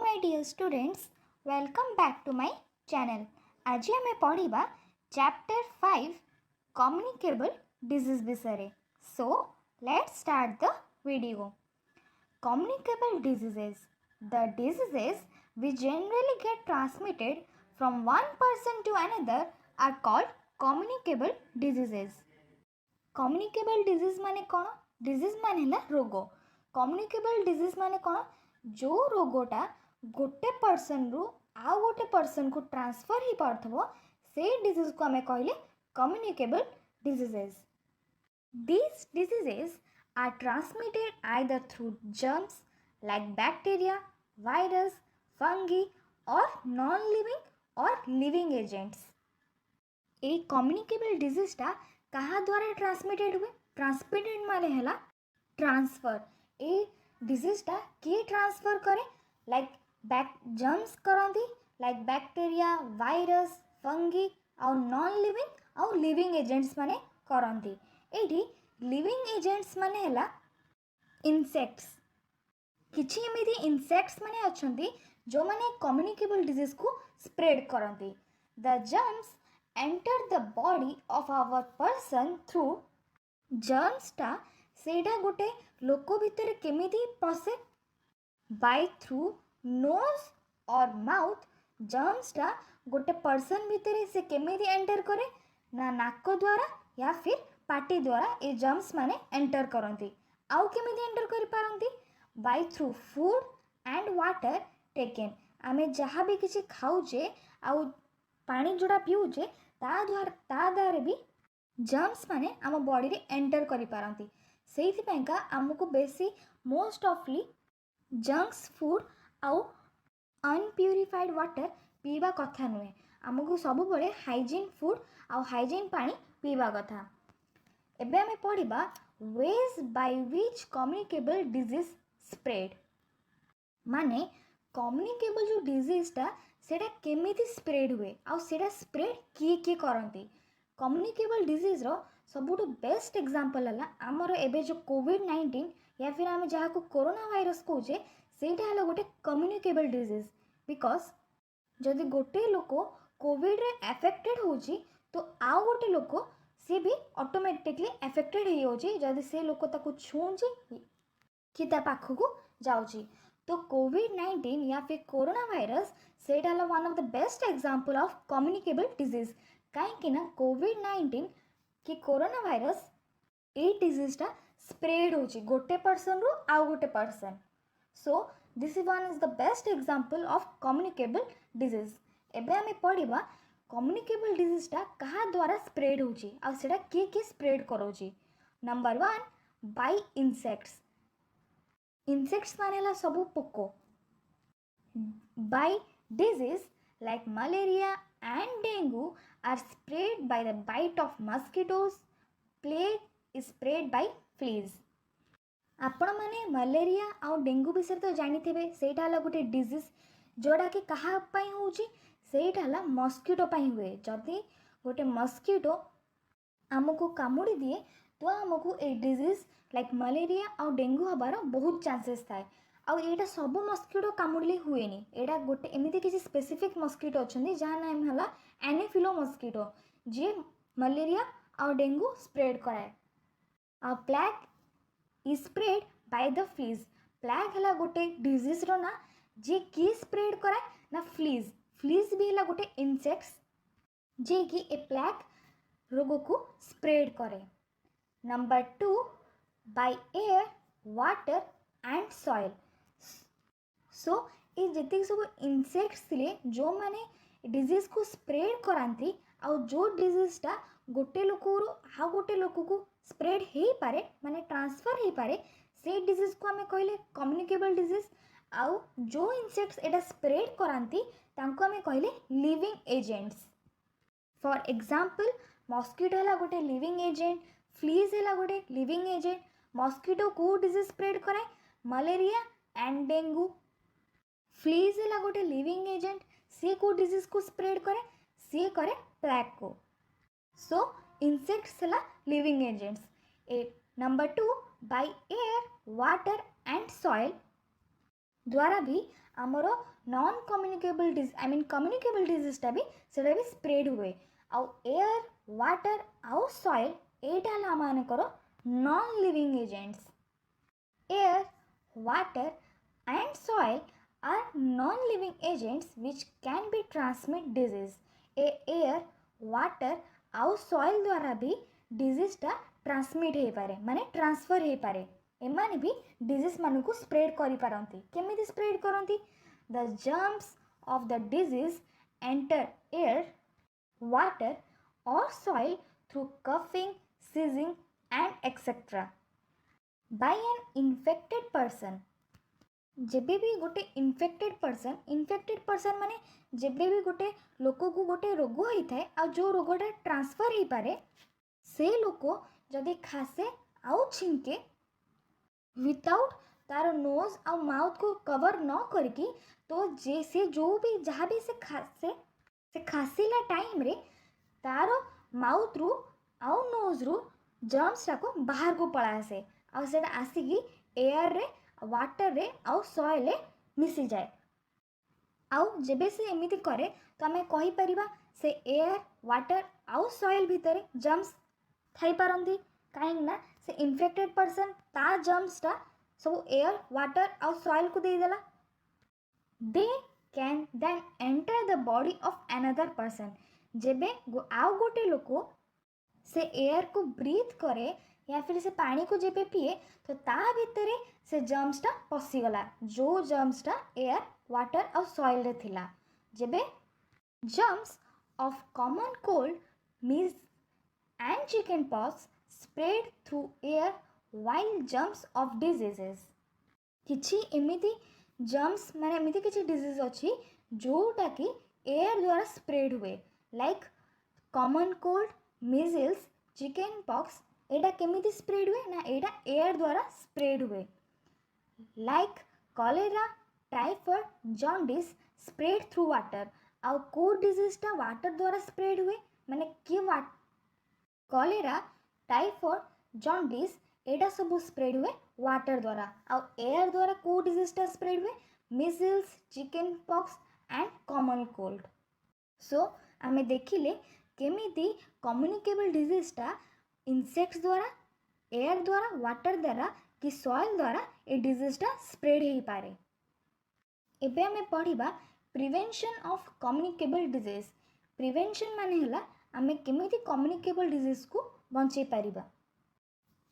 my dear students, welcome back to my channel. आज आमे पढ़िबा chapter 5 communicable disease विषय. So let's start the video. Communicable diseases. The diseases which generally get transmitted from one person to another are called communicable diseases. Communicable disease माने कौन? Disease माने ला रोगो. Communicable disease माने कौन? जो रोगोटा गोटे पर्सन रु आउ गोटे पर्सन को ट्रांसफर ही पड़थबो से डिजीज को हमें कहले communicable diseases. These diseases are transmitted either through germs like bacteria, virus, fungi or non-living or living agents. A communicable disease टा कहा द्वारा ट्रांसमिटेड हुए? ट्रांसमिटेड माने हैला ट्रांसफर. ए डिजीज टा किए ट्रांसफर करे? लाइक जर्म्स करंती, लाइक बैक्टीरिया, वायरस, फंगी और नॉन लिविंग और लिविंग एजेंट्स माने करंती. एठी लिविंग एजेंट्स माने हैला इंसेक्ट्स. किछि एमिति इंसेक्ट्स माने अछंती जो माने कम्युनिकेबल डिजीज को स्प्रेड करंती. The germs enter the body of our person through germs टा सेटा गोटे लोक भितर केमिति पसे? बाय थ्रू नोज और माउथ. जर्म्स टा गोटे पर्सन भितर से केमिति एंटर करे ना नाक द्वारा या फिर पाटी द्वारा ए जर्म्स माने एंटर करंती. आउ केमिति एंटर करि पारंती? By through food and water taken. आमे जहाँ भी किसी खाऊचे आउ पानी जोड़ा पीऊचे ता द्वारा भी जर्म्स माने आम बॉडी रे एंटर करि पारंती. सेइथिपाइका आमको बेसी मोस्ट ऑफली जंक्स फूड आउ अनप्यूरिफाइड वाटर पीवा कथा नुहे. आमको सब बड़े हाइजीन फूड आउ हाइजीन पानी पीवा कथा. एबे आमे पढ़िबा ways by which communicable disease spread. माने कम्युनिकेबल जो डिजीज टा सेटा केमिति स्प्रेड हुए आउ सेटा स्प्रेड किए करंती. कम्युनिकेबल डिजीज रो सबुठु बेस्ट एग्जांपल हला आमर एबे जो कोविड-19 या फिर आमे जहाँ को कोरोना वायरस कहूचे सेटा हला गोटे कम्युनिकेबल डिजीज. बिकॉज जदि गोटे लोक कोविड रे अफेक्टेड होची तो आउ गोटे लोक से भी ऑटोमेटिकली अफेक्टेड हो जाउची जदि से लोक ताको छूंची कि ता पाखकू जाउची. तो कोविड-19 या फिर कोरोना वायरस सेटा हला one of the best example of communicable disease. कहीं ना कोविड-19 कि कोरोना वायरस ए डिजीजटा स्प्रेड होची गोटे पर्सन रु आउ गोटे person. So this is one is the best example of communicable disease. एबे आमे पढ़िबा कम्युनिकेबल डिजीजटा कहा द्वारा स्प्रेड होची आ सेटा के स्प्रेड करोची. Number 1 by insects. इंसेक्ट्स मानेला सबु पोको. By disease like malaria and dengue are spread by the bite of mosquitoes. Plague is spread by fleas. आपण माने मलेरिया और डेंगू विषय तो जानी थे. सेटा हला गोटे डिजीज जोड़ा कि कहा पाई होची सेटा हला मस्किटो पाई हुए. जदि गोटे मस्किटो आमको कामुड़ी दिए तो आमको ए डिजीज लाइक मलेरिया और डेंगू हबार बहुत चांसेस थाए. आउ एटा सब मस्किटो कामुड़ले हुएनी. एटा गोटे एमिति किसी स्पेसिफिक मस्किटो अछंदी जहाँ नाम हला एनोफिलो मस्किटो जे मलेरिया और डेंगू स्प्रेड कराए. आ plague is spread by the fleas. Plague हला गोटे डिजीज रो ना जे की स्प्रेड कराए ना फ्लीज. फ्लीज भी हला गोटे इंसेक्ट्स जे कि ए प्लेग रोग को स्प्रेड करे. Number 2 by air, water and soil. So ये जितने सब इंसेक्ट्स थे जो माने डिजीज को स्प्रेड कराती आ जो डिजीजटा गोटे लोक आउ गोटे लोक को स्प्रेड हो पारे माने ट्रांसफर हो पारे से डिजीज को आमे कहले कम्युनिकेबल डिजीज. आउ जो इंसेक्ट्स एटा स्प्रेड कराती तांको आमे कहले living agents. For example mosquito हला गोटे लिविंग एजेंट, फ्लीज हला गोटे लिविंग एजेंट. मस्किटो को डिजीज स्प्रेड कराए? Malaria and dengue. फ्लीज है गोटे लिविंग एजेंट, सी को डिजीज को स्प्रेड करे? सी करे प्लेग को. सो इंसेक्ट्स है living agents. Number 2 by air, water and soil द्वारा भी आमर नॉन कम्युनिकेबल कम्युनिकेबल डिजीजटा भी सेटा भी स्प्रेड हुए आउ एयर वाटर आउ सॉइल एटा हला आमर non living agents air water and soil are non-living agents which can be transmit disease. air water आउ soil द्वारा भी disease टा transmit हो पारे माने transfer हो पारे एमाने भी disease मानु को spread करि पारंती केमिति spread करंती the germs of the disease enter air water or soil through coughing sneezing and etc by an infected person जेबे भी गोटे इन्फेक्टेड पर्सन माने जेबे भी गोटे लोक को गोटे रोग होता है आ जो रोगटा ट्रांसफर हो पारे से लोक जदि खासे आउ छिंके विदाउट तार नोज आ माउथ को कवर न करके तो जे से जो भी जहाँ भी से खासिला टाइम रे तार माउथ रु आउ नोज रु जर्म्स टाको बाहर को पड़ा आसे आ सेटा आसिकी एयर रे वाटर रे आउ सॉइल रे मिसी जाए आउ जेबे से एमिति करे तो आमे कहि परिबा से एयर वाटर आउ सॉइल भितरे जर्म्स थाई पारंती काहे ना से इन्फेक्टेड पर्सन ता जर्म्स टा सब एयर वाटर आउ सॉइल को दे देला they can then enter the body of another person जेबे आउ गोटे लोको से एयर को ब्रीथ करे या फिर से पानी को जेबे पिए तो ता भितरे से जर्म्स टा पसीगला जो जर्म्स टा एयर वाटर और सॉइल रे थिला जेबे जर्म्स ऑफ कॉमन कोल्ड मीज and chicken pox spread through air while germs of diseases किछि एमिति जर्म्स माने एमिति किछि डिजीज अछि जोटा कि एयर द्वारा स्प्रेड हुए like common cold measles chicken pox एटा केमिति स्प्रेड हुए ना एटा एयर द्वारा स्प्रेड हुए like cholera typhoid jaundice spread through water आउ को डिजीजटा वाटर द्वारा स्प्रेड हुए माने कि कॉलेरा टाइफॉइड जॉन्डिस एटा सब स्प्रेड हुए वाटर द्वारा आउ एयर द्वारा को डिजीजटा स्प्रेड हुए measles chicken pox and common cold so आमे देखिले केमिति कम्युनिकेबल डिजीजटा इनसेक्ट्स द्वारा एयर द्वारा वाटर द्वारा कि सॉइल द्वारा ए डिजीजटा स्प्रेड हो पारे एबे हमें पढ़िबा prevention of communicable disease prevention माने हला आमे केमिति कम्युनिकेबल डिजीज को बंचे पारिबा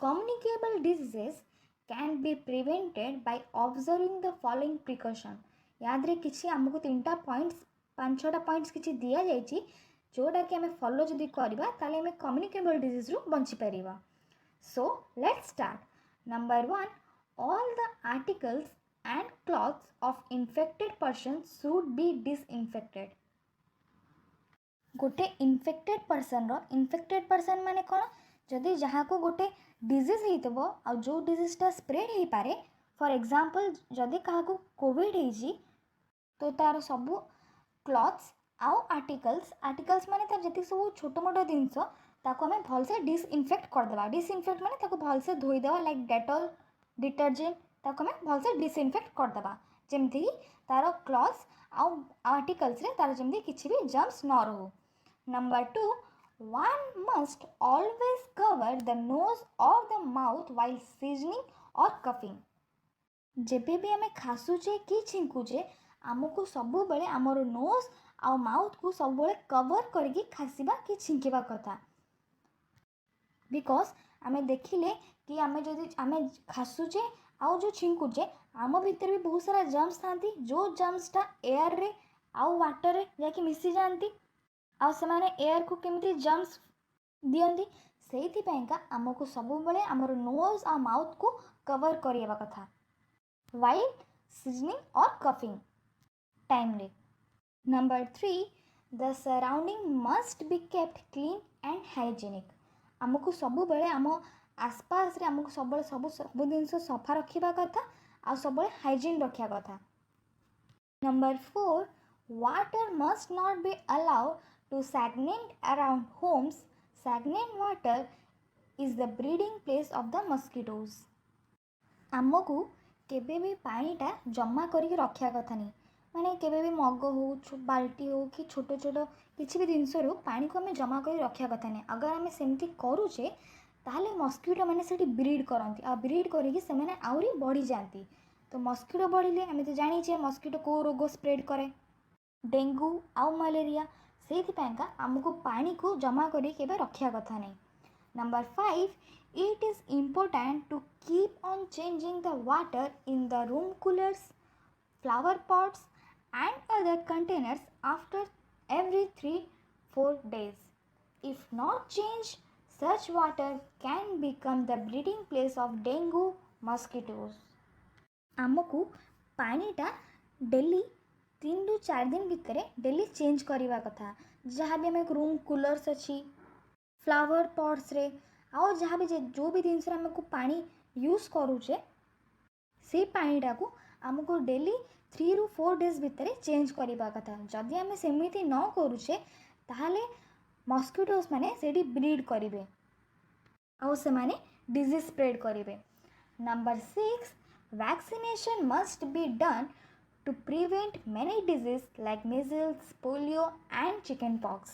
communicable diseases can be prevented by observing the following precaution याद रे किछि हमको तीनटा पॉइंट्स पांच छटा पॉइंट्स किछि दिया जायछि जोटा कि आमे फॉलो जदि करबा ताले आमे कम्युनिकेबल डिजीज रु bunchy Paribas so let's start number 1 all the articles and clothes of infected person should be disinfected गोटे इन्फेक्टेड पर्सन माने कौन जदि जहाँ को गोटे डिजीज होइतबो आ जो डिजीजटा स्प्रेड हो पारे फॉर एग्जांपल जदि कहा को कोविड होइजी तो तार सब क्लॉथ्स आउ आर्टिकल्स माने तार जति सब छोट मोट जिनस ताको हमें भल से डिसइनफेक्ट कर देबा डिसइनफेक्ट माने ताको भल से धोई देबा लाइक डेटॉल डिटर्जेंट ताको हमें भल से डिसइनफेक्ट कर देबा जेमति तार क्लॉथ्स आउ आर्टिकल्स रे तार जेमति किछि भी जर्म्स न रहू number 2 one must always cover the nose or the mouth while sneezing or coughing जेबे भी हमें खासुचे कि छिंकुचे आमको सबु बेले हमर नोज आ माउथ को सब बेले कवर करके खासिबा कि छिंकिबा कथा बिकॉज आमे देखिले कि आमे जदि आमे खासुचे आउ जो छिंकुचे आम भीतर भी बहुत सारा जर्म्स थांती जो जर्म्सटा एयर रे आउ वाटर रे जाके मिसी जानती आ सेमाने एयर को केमिति जर्म्स दियंती सेइथि पैंका आमको सबु बेले हमर नोज आ माउथ को कवर करियबा कथा while sneezing or coughing time रे number 3 the surrounding must be kept clean and hygienic आमको सबु बेले आम आसपास रे आमको सब जिनस सफा रखिबा कथा आ सब बेले हाइजीन रखिया कथा number 4 water must not be allowed to stagnate around homes stagnant water is the breeding place of the mosquitoes आमको केबे भी पानीटा जमा करके रखा कथा नहीं माने केबे भी मग हो बाल्टी हो कि छोट छोट किसी भी जिनस पानी को आम जमा कर रखा कथा नहीं अगर आम सेमती करुचे ताहले मस्किटो मैंने से ब्रीड करती आ ब्रीड करके आहरी बढ़ी जाती तो मस्किटो बढ़िले आम तो जाचे मस्किटो को रोग स्प्रेड करे डेंगू आउ मलेरिया से आमको पानी को जमा कर रखा कथा नहीं। Number 5 it is important to keep on changing the water in the room coolers, flower pots and other containers after every 3-4 days. If not changed, such water can become the breeding place of dengue mosquitoes. आमको पानीटा daily 3 ରୁ 4 दिन भितर daily change करवा कथा जहाँ भी आम room coolers अच्छी फ्लावर पॉट्स रे आउ जहाँ भी जो भी जिनस आमको पानी यूज करुचे से पानीटा को आमको डेली 3 ରୁ 4 डेज भितर चेंज करवा कथा जदि आम सेमती न करुचे ताहले मस्किटोज माने सेठी ब्रीड करेंगे आउ से माने डिजीज स्प्रेड करेंगे। Number 6 vaccination must be done to prevent many diseases like measles, polio and chicken pox.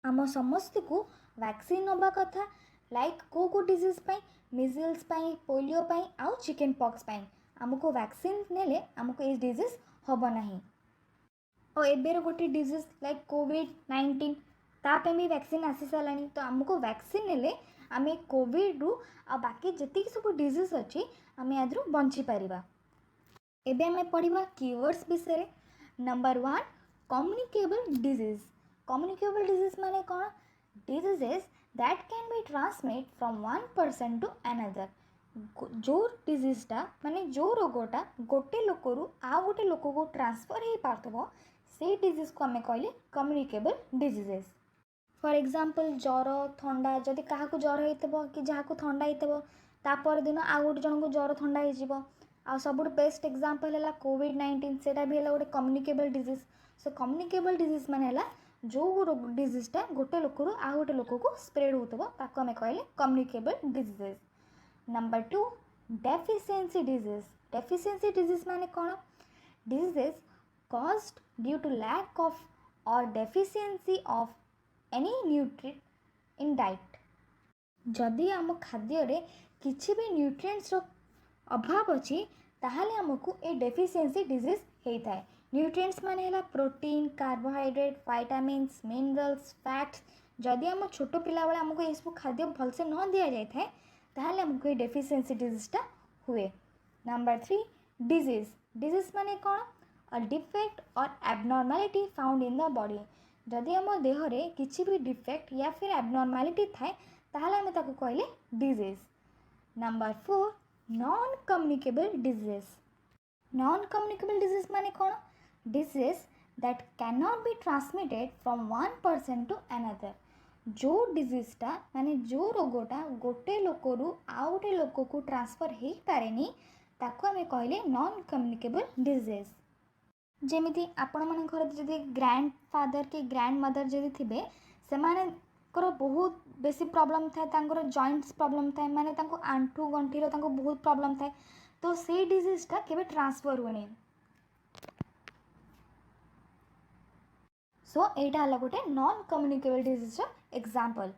आम समस्त को वैक्सीन नवा कथा लाइक को डिजीज पाई मिजल्स पाई पोलियो पाई आउ चिकन पॉक्स पाई आमको वैक्सीन नेले आमको ये डिजीज हम ना और एबेर गोटे डिजीज लाइक कोविड-19 ताप भी वैक्सीन आसी सारा तो आमको वैक्सीन नेले आम कोविड रु आ बाकी जी सब डिजीज अच्छी आम यादू बंची पारिबा। एबे हमें पढ़ा कीवर्ड्स विषय। Number 1 communicable disease. Communicable disease माने कौन? Diseases that can be transmit from one person to another. जो डिजीजटा माने जो रोगटा गोटे लोकरू आ गोटे लोक को ट्रांसफर हो पार्थबो से डिजीज को आम कहले कम्युनिकेबल डिजीजेस। फॉर एग्जांपल ज्वर थंडा जदि क्या ज्वर होइतबो कि जहाँ को थंडा होइतबो तापर दिन आ गोटे जन को ज्वर थंडा हो आ सब बेस्ट एग्जांपल है कोविड-19 सेटा भी है गोटे communicable disease. So communicable disease माने है जो डिजीजटा गोटे लोकरू आ गोटे लोक को स्प्रेड होतबो ताको आम कहले communicable diseases. Number 2 deficiency disease. Deficiency disease माने कौन? Diseases caused due to lack of और deficiency of any nutrient in diet. जदि आम खाद्य रे किछि भी न्यूट्रिएंट्स अभाव अच्छी ताहले आमको ए डेफिशिएंसी डिजीज होता है। न्यूट्रिएंट्स माने है protein carbohydrate vitamins minerals fats जदि आम छोट पिला बेले आमको ये सब खाद्य भलसे न दि जाए ताहले आमको ये डेफिशिएंसी डिजीजटा हुए। Number 3 disease. डिजीज माने कौन? अ डिफेक्ट और एबनॉर्मालिटी फाउंड इन द बॉडी। जदि आम देहरे किसी भी डिफेक्ट या फिर एबनॉर्मालिटी थाए ताहले आम ताको कहले disease. Number 4 non communicable disease. Non communicable disease माने कौन? Disease that can not be transmitted from one person to another. जो डिजीजटा माने जो रोगटा गोटे लोकरू आ गोटे लोक को ट्रांसफर हो पारे ताको आम कहले नॉन कम्युनिकेबल डिजीज। जेमिति आपण मन घर जदि ग्रैंड फादर कि ग्रैंड मदर जदि थिबे सेमाने बहुत बेसी प्रॉब्लम थाए जॉइंट्स प्रॉब्लम थाए माने आंठू गंठीर बहुत प्रॉब्लम थाए तो से डिजीजटा केबे ट्रांसफर हुए नहीं। सो एटा हला गोटे non communicable disease example.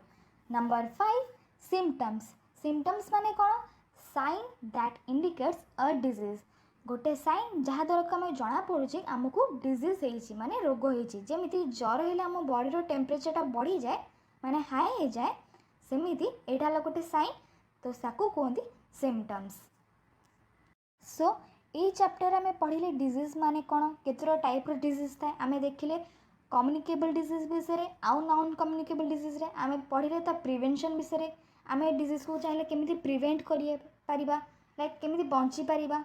Number 5 symptoms. Symptoms माने कौन? Sign that indicates a disease. गोटे साइन जहाँ द्वारा आम जना पड़ुची आमको डिजीज होइछि माने रोग होइछि। जेमिति ज्वर हेले आम बॉडी टेम्परेचरटा बढ़ी जाए माने हाई हो जाए सेमिति एटा गोटे साइन तो साको कहते सिम्पटम्स। सो ये चैप्टर आम पढ़ले डिजीज माने कौन केतर टाइप डिजीज थाए आम देखिले कम्युनिकेबल डिजीज विषय आउ नॉन कम्युनिकेबल डिजीज रे आम पढ़ले ता प्रिवेंशन विषय आम डिजीज को चाहिए केमिति प्रिवेंट करिया लाइक केमिति बंची पारिबा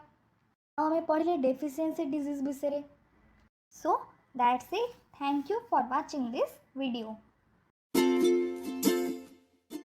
आम पढ़ले डेफिशिएंसी डिजीज विषय। So that's it. Thank you for watching this video.